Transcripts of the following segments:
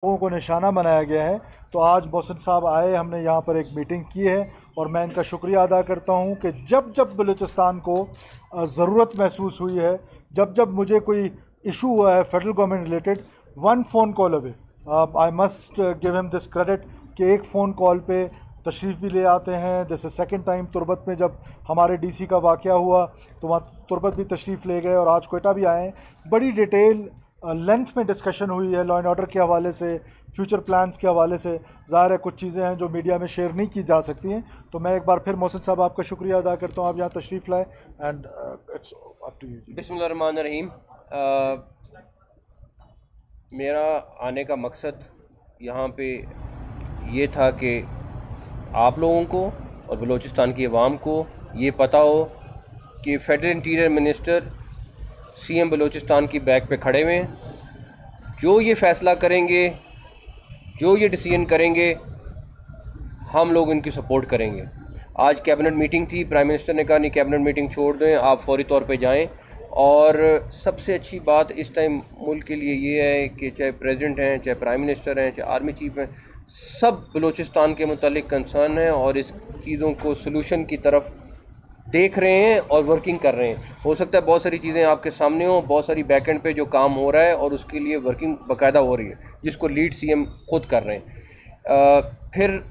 लोगों को निशाना बनाया गया है। तो आज मोहसिन साहब आए, हमने यहाँ पर एक मीटिंग की है और मैं इनका शुक्रिया अदा करता हूँ कि जब जब बलूचिस्तान को ज़रूरत महसूस हुई है, जब जब मुझे कोई इशू हुआ है federal government related, one phone call away, I must give him this credit कि एक फ़ोन कॉल पे तशरीफ़ भी ले आते हैं। जैसे सेकंड टाइम तुरबत में जब हमारे डीसी का वाक़या हुआ तो वहाँ तुरबत भी तशरीफ़ ले गए और आज कोयटा भी आए हैं। बड़ी डिटेल लेंथ में डिस्कशन हुई है लॉ एंड ऑर्डर के हवाले से, फ्यूचर प्लान्स के हवाले से। ज़ाहिर है कुछ चीज़ें हैं जो मीडिया में शेयर नहीं की जा सकती हैं। तो मैं एक बार फिर मोहसिन साहब आपका शुक्रिया अदा करता हूँ, आप यहाँ तशरीफ़ लाए and it's up to you. बिस्मिल्लाहिर्रहमानिर्रहीम। मेरा आने का मकसद यहाँ पे ये था कि आप लोगों को और बलूचिस्तान की आवाम को ये पता हो कि federal interior minister CM Balochistan की बैक पे खड़े हुए हैं। जो ये फ़ैसला करेंगे, जो ये डिसीजन करेंगे, हम लोग इनकी सपोर्ट करेंगे। आज कैबिनेट मीटिंग थी, प्राइम मिनिस्टर ने कहा नहीं कैबिनेट मीटिंग छोड़ दें, आप फौरी तौर पे जाएं। और सबसे अच्छी बात इस टाइम मुल्क के लिए ये है कि चाहे प्रेसिडेंट हैं, चाहे प्राइम मिनिस्टर हैं, चाहे आर्मी चीफ हैं, सब बलूचिस्तान के मुतालिक कंसर्न हैं और इस चीज़ों को सलूशन की तरफ देख रहे हैं और वर्किंग कर रहे हैं। हो सकता है बहुत सारी चीज़ें आपके सामने हो, बहुत सारी बैक एंड पे जो काम हो रहा है और उसके लिए वर्किंग बाकायदा हो रही है, जिसको लीड सीएम खुद कर रहे हैं। फिर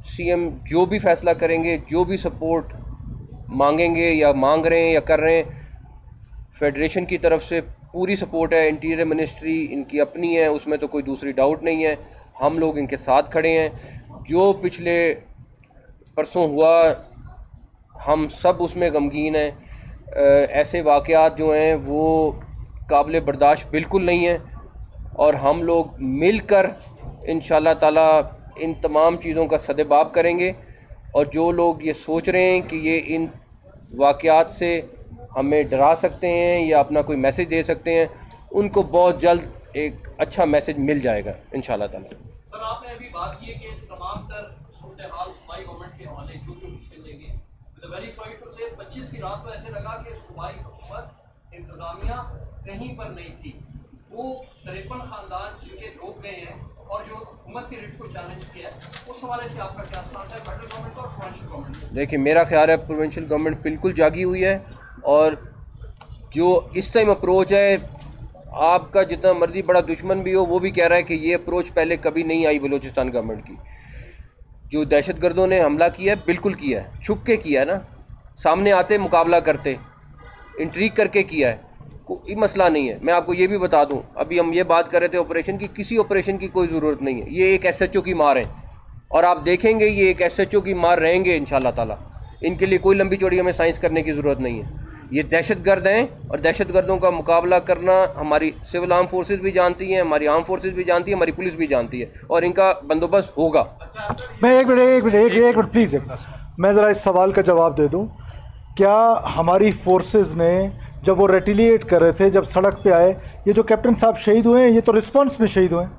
सीएम जो भी फैसला करेंगे, जो भी सपोर्ट मांगेंगे या मांग रहे हैं या कर रहे हैं, फेडरेशन की तरफ से पूरी सपोर्ट है। इंटीरियर मिनिस्ट्री इनकी अपनी है, उसमें तो कोई दूसरी डाउट नहीं है। हम लोग इनके साथ खड़े हैं। जो पिछले परसों हुआ हम सब उसमें गमगीन हैं। ऐसे वाक़यात जो हैं वो काबिल बर्दाश्त बिल्कुल नहीं हैं और हम लोग मिलकर इंशाअल्लाह ताला इन तमाम चीज़ों का सद्भाव करेंगे। और जो लोग ये सोच रहे हैं कि ये इन वाक़यात से हमें डरा सकते हैं या अपना कोई मैसेज दे सकते हैं, उनको बहुत जल्द एक अच्छा मैसेज मिल जाएगा इंशाअल्लाह ताला। सर, आपने अभी बात की है कि तमाम तर सूरत हाल सूबाई गवर्नमेंट के हवाले जो डिसीजन लेंगे, वेरी सॉरी टू से 25 की रात को ऐसे लगा कि सूबाई हुकूमत इंतजामिया कहीं पर नहीं थी। वो 53 खानदान जिनके रोक गए हैं और जो हुकूमत के रिट को चैलेंज किया है, उस हवाले से आपका क्या स्टांस है फेडरल गवर्नमेंट और प्रोविंशियल गवर्नमेंट? देखिए, मेरा ख्याल है प्रोविंशियल गवर्नमेंट बिल्कुल जागी हुई है और जो इस टाइम अप्रोच है, आपका जितना मर्जी बड़ा दुश्मन भी हो वो भी कह रहा है कि ये अप्रोच पहले कभी नहीं आई बलूचिस्तान गवर्नमेंट की। जो दहशतगर्दों ने हमला किया है बिल्कुल किया है, छुप के किया है ना, सामने आते मुकाबला करते, इंट्रीग करके किया है, कोई मसला नहीं है। मैं आपको ये भी बता दूं, अभी हम ये बात कर रहे थे ऑपरेशन की, किसी ऑपरेशन की कोई ज़रूरत नहीं है। ये एक एसएचओ की मार है और आप देखेंगे ये एक एसएचओ की मार रहेंगे इंशाअल्लाह ताला। इनके लिए कोई लंबी चौड़ी हमें साइंस करने की ज़रूरत नहीं है। ये दहशतगर्द हैं और दहशतगर्दों का मुकाबला करना हमारी सिविल आर्म फोर्सेस भी जानती हैं, हमारी आर्म फोर्सेस भी जानती है, हमारी पुलिस भी जानती है और इनका बंदोबस्त होगा। मैं एक मिनट प्लीज़, मैं ज़रा इस सवाल का जवाब दे दूं। क्या हमारी फोर्सेस ने जब वो रेटिलिएट कर रहे थे, जब सड़क पे आए, ये जो कैप्टन साहब शहीद हुए हैं ये तो रिस्पांस में शहीद हुए हैं।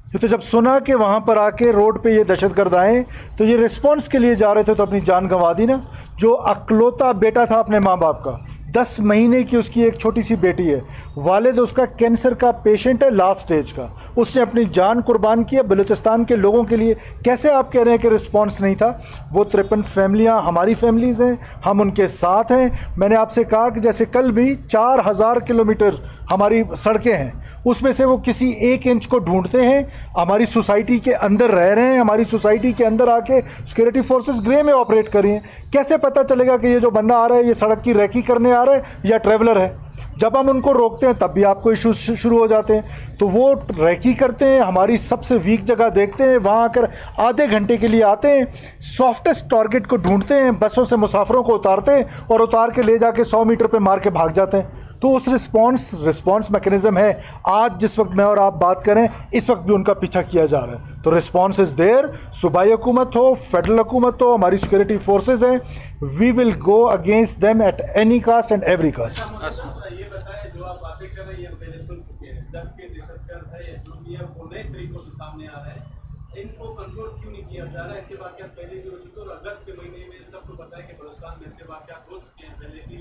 ये तो जब सुना कि वहाँ पर आके रोड पे ये दहशतगर्द आए तो ये रिस्पांस के लिए जा रहे थे तो अपनी जान गंवा दी ना। जो अकलौता बेटा था अपने माँ बाप का, 10 महीने की उसकी एक छोटी सी बेटी है, वालिद उसका कैंसर का पेशेंट है लास्ट स्टेज का, उसने अपनी जान कुर्बान की है बलूचिस्तान के लोगों के लिए। कैसे आप कह रहे हैं कि रिस्पांस नहीं था? वो 53 फैमिलियाँ हमारी फैमिलीज़ हैं, हम उनके साथ हैं। मैंने आपसे कहा कि जैसे कल भी 4000 किलोमीटर हमारी सड़कें हैं, उसमें से वो किसी 1 इंच को ढूंढते हैं। हमारी सोसाइटी के अंदर रह रहे हैं, हमारी सोसाइटी के अंदर आके सिक्योरिटी फोर्सेस ग्रे में ऑपरेट कर रही हैं। कैसे पता चलेगा कि ये जो बंदा आ रहा है ये सड़क की रेकी करने आ रहा है या ट्रैवलर है? जब हम उनको रोकते हैं तब भी आपको इश्यूज शुरू हो जाते हैं। तो वो रेकी करते हैं, हमारी सबसे वीक जगह देखते हैं, वहाँ आकर आधे घंटे के लिए आते हैं, सॉफ्टेस्ट टारगेट को ढूंढते हैं, बसों से मुसाफिरों को उतारते हैं और उतार के ले जाके 100 मीटर पे मार के भाग जाते हैं। तो उस रिस्पांस मैकेनिज्म है। आज जिस वक्त मैं और आप बात करें, इस वक्त भी उनका पीछा किया जा रहा है। तो रिस्पांस इज देयर। सूबाई हुकूमत हो, फेडरल हुकूमत हो, हमारी सिक्योरिटी फोर्सेस हैं, we will go against them at any cost and every cost. ये बताएं, जो आप बातें कर रहे हैं पहले सुन चुके हैं, जब के दहशतगर्द है या जो भी है वो नए तरीकों से सामने आ रहे हैं, इनको कंट्रोल क्यों नहीं किया जा रहा है? ऐसे वाक़यात पहले भी हो चुके और अगस्त के महीने में सबको पता है कि बलूचिस्तान में ऐसे वाक़यात हो चुके हैं पहले भी,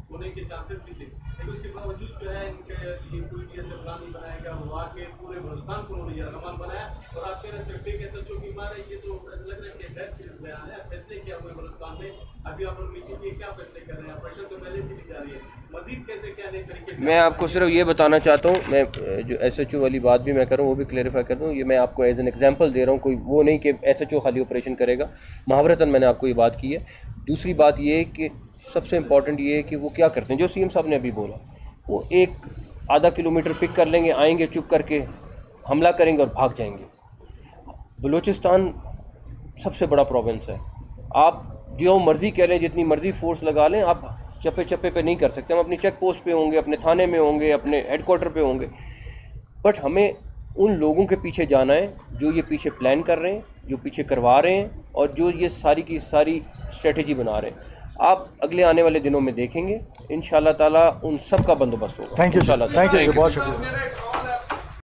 और होने के चांसेस भी थे, लेकिन उसके बावजूद जो है इनके ये कोई भी ऐसा प्लान नहीं बनाया गया। हुआ के पूरे बलूचिस्तान को उन्होंने यरगमान बनाया और आप कह रहे हैं फेक SHO की मार है, ये तो ऐसा लग रहा है कि डेथ सीरीज बयान है। फैसले क्या हुए बलूचिस्तान में, अभी आप लोग नीचे के क्या फैसले कर रहे हैं? प्रेशर तो पहले से भी जारी है, मजीद कैसे क्या नए तरीके से? मैं आपको सिर्फ ये बताना चाहता हूँ, मैं जो SHO वाली बात भी मैं कर रहा हूँ वो भी क्लेरिफाई कर दूँ। ये मैं आपको एज एन एग्जांपल दे रहा हूँ, कोई वो नहीं कि SHO खाली ऑपरेशन करेगा। महावरतन मैंने आपको ये बात की है। दूसरी बात ये है कि सबसे इम्पॉर्टेंट ये है कि वो क्या करते हैं, जो CM साहब ने अभी बोला, वो एक आधा किलोमीटर पिक कर लेंगे, आएंगे चुप करके हमला करेंगे और भाग जाएंगे। बलूचिस्तान सबसे बड़ा प्रोविंस है, आप जो मर्ज़ी कह लें, जितनी मर्ज़ी फोर्स लगा लें, आप चप्पे चप्पे पे नहीं कर सकते। हम अपनी चेक पोस्ट पे होंगे, अपने थाने में होंगे, अपने हेडक्वार्टर पे होंगे, बट हमें उन लोगों के पीछे जाना है जो ये पीछे प्लान कर रहे हैं, जो पीछे करवा रहे हैं और जो ये सारी की सारी स्ट्रेटजी बना रहे हैं। आप अगले आने वाले दिनों में देखेंगे इंशाल्लाह ताला उन सब का बंदोबस्त होगा। थैंक यू, इंशाल्लाह। थैंक यू, बहुत शुक्रिया।